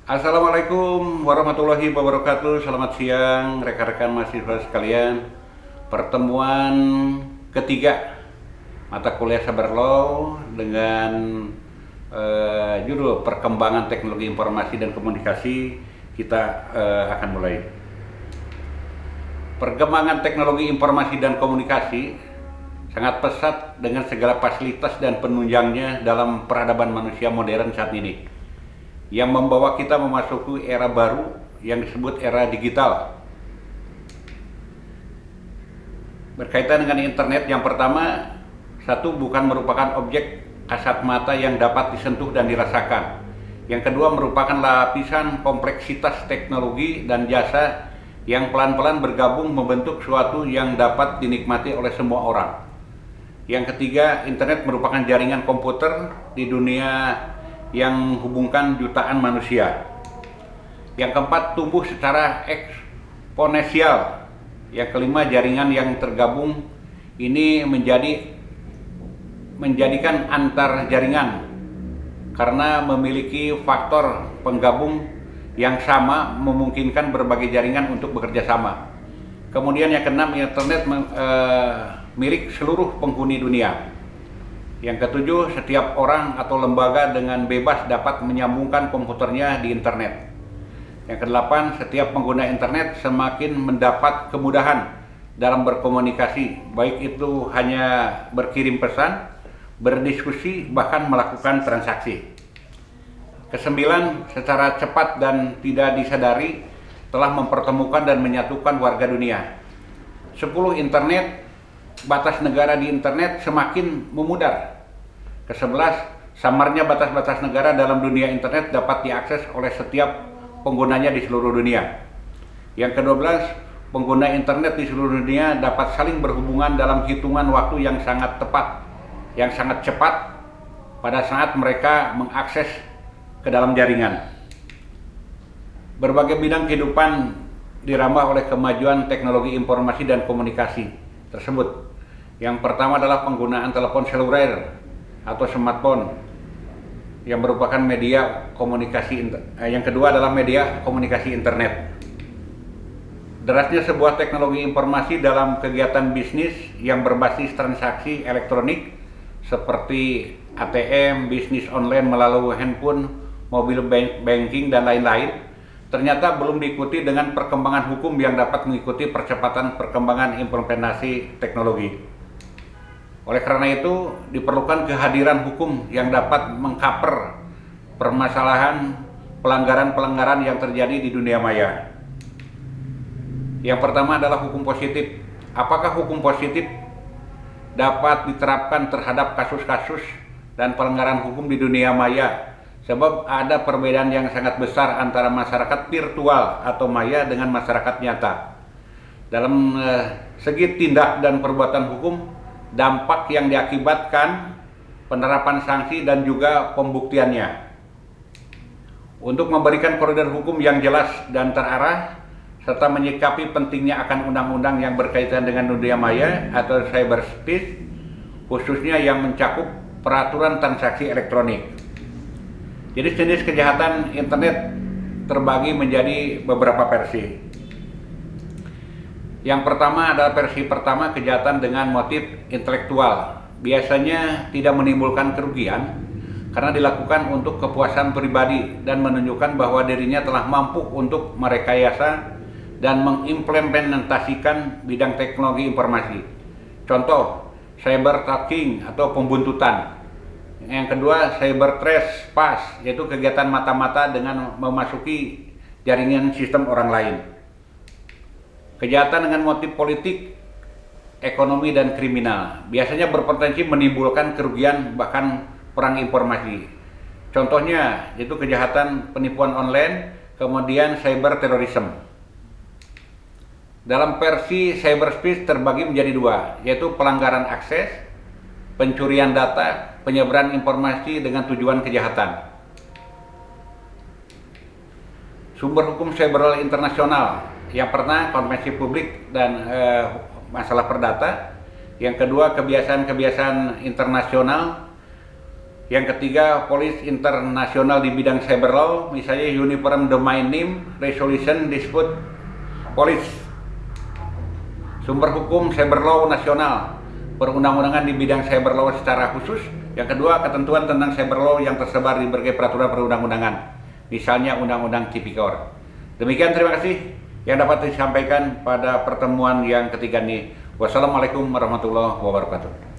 Assalamualaikum warahmatullahi wabarakatuh. Selamat siang rekan-rekan mahasiswa sekalian. Pertemuan ketiga mata kuliah Saber Law dengan judul Perkembangan Teknologi Informasi dan Komunikasi kita akan mulai. Perkembangan teknologi informasi dan komunikasi sangat pesat dengan segala fasilitas dan penunjangnya dalam peradaban manusia modern saat ini, yang membawa kita memasuki era baru yang disebut era digital. Berkaitan dengan internet, yang pertama, satu, bukan merupakan objek kasat mata yang dapat disentuh dan dirasakan. Yang kedua, merupakan lapisan kompleksitas teknologi dan jasa yang pelan-pelan bergabung membentuk suatu yang dapat dinikmati oleh semua orang. Yang ketiga, internet merupakan jaringan komputer di dunia yang menghubungkan jutaan manusia. Yang keempat, tumbuh secara eksponensial. Yang kelima, jaringan yang tergabung ini menjadikan antar jaringan karena memiliki faktor penggabung yang sama, memungkinkan berbagai jaringan untuk bekerja sama. Kemudian yang keenam, internet milik seluruh penghuni dunia. Yang ketujuh, setiap orang atau lembaga dengan bebas dapat menyambungkan komputernya di internet. Yang kedelapan, setiap pengguna internet semakin mendapat kemudahan dalam berkomunikasi, baik itu hanya berkirim pesan, berdiskusi, bahkan melakukan transaksi. Kesembilan, secara cepat dan tidak disadari telah mempertemukan dan menyatukan warga dunia. 10, internet, batas negara di internet semakin memudar. Ke-11, samarnya batas-batas negara dalam dunia internet dapat diakses oleh setiap penggunanya di seluruh dunia. Yang ke-12, pengguna internet di seluruh dunia dapat saling berhubungan dalam hitungan waktu yang sangat tepat, yang sangat cepat pada saat mereka mengakses ke dalam jaringan. Berbagai bidang kehidupan dirambah oleh kemajuan teknologi informasi dan komunikasi tersebut. Yang pertama adalah penggunaan telepon seluler atau smartphone yang merupakan media komunikasi. Yang kedua adalah media komunikasi internet. Derasnya sebuah teknologi informasi dalam kegiatan bisnis yang berbasis transaksi elektronik seperti ATM, bisnis online melalui handphone, mobil banking, dan lain-lain, ternyata belum diikuti dengan perkembangan hukum yang dapat mengikuti percepatan perkembangan implementasi teknologi. Oleh karena itu, diperlukan kehadiran hukum yang dapat mengcover permasalahan pelanggaran-pelanggaran yang terjadi di dunia maya. Yang pertama adalah hukum positif. Apakah hukum positif dapat diterapkan terhadap kasus-kasus dan pelanggaran hukum di dunia maya? Sebab ada perbedaan yang sangat besar antara masyarakat virtual atau maya dengan masyarakat nyata. Dalam segi tindak dan perbuatan hukum, dampak yang diakibatkan, penerapan sanksi, dan juga pembuktiannya. Untuk memberikan koridor hukum yang jelas dan terarah, serta menyikapi pentingnya akan undang-undang yang berkaitan dengan dunia maya atau cyberspace, khususnya yang mencakup peraturan transaksi elektronik. Jadi jenis kejahatan internet terbagi menjadi beberapa versi. Yang pertama adalah versi pertama, kejahatan dengan motif intelektual. Biasanya tidak menimbulkan kerugian karena dilakukan untuk kepuasan pribadi dan menunjukkan bahwa dirinya telah mampu untuk merekayasa dan mengimplementasikan bidang teknologi informasi. Contoh, cyber-talking atau pembuntutan. Yang kedua, cyber trespass, yaitu kegiatan mata-mata dengan memasuki jaringan sistem orang lain. Kejahatan dengan motif politik, ekonomi, dan kriminal biasanya berpotensi menimbulkan kerugian bahkan perang informasi. Contohnya yaitu kejahatan penipuan online, kemudian cyber terorisme. Dalam versi cyberspace terbagi menjadi dua, yaitu pelanggaran akses, pencurian data, penyebaran informasi dengan tujuan kejahatan. Sumber hukum cyber internasional. Yang pertama, konvensi publik dan masalah perdata. Yang kedua, kebiasaan-kebiasaan internasional Yang ketiga, polis internasional di bidang cyber law, misalnya Uniform Domain Name Resolution Dispute Police. Sumber hukum cyber law nasional, perundang-undangan di bidang cyber law secara khusus. Yang kedua, ketentuan tentang cyber law yang tersebar di berbagai peraturan perundang-undangan, misalnya Undang-Undang Tipikor. Demikian, terima kasih yang dapat disampaikan pada pertemuan yang ketiga ini. Wassalamualaikum warahmatullahi wabarakatuh.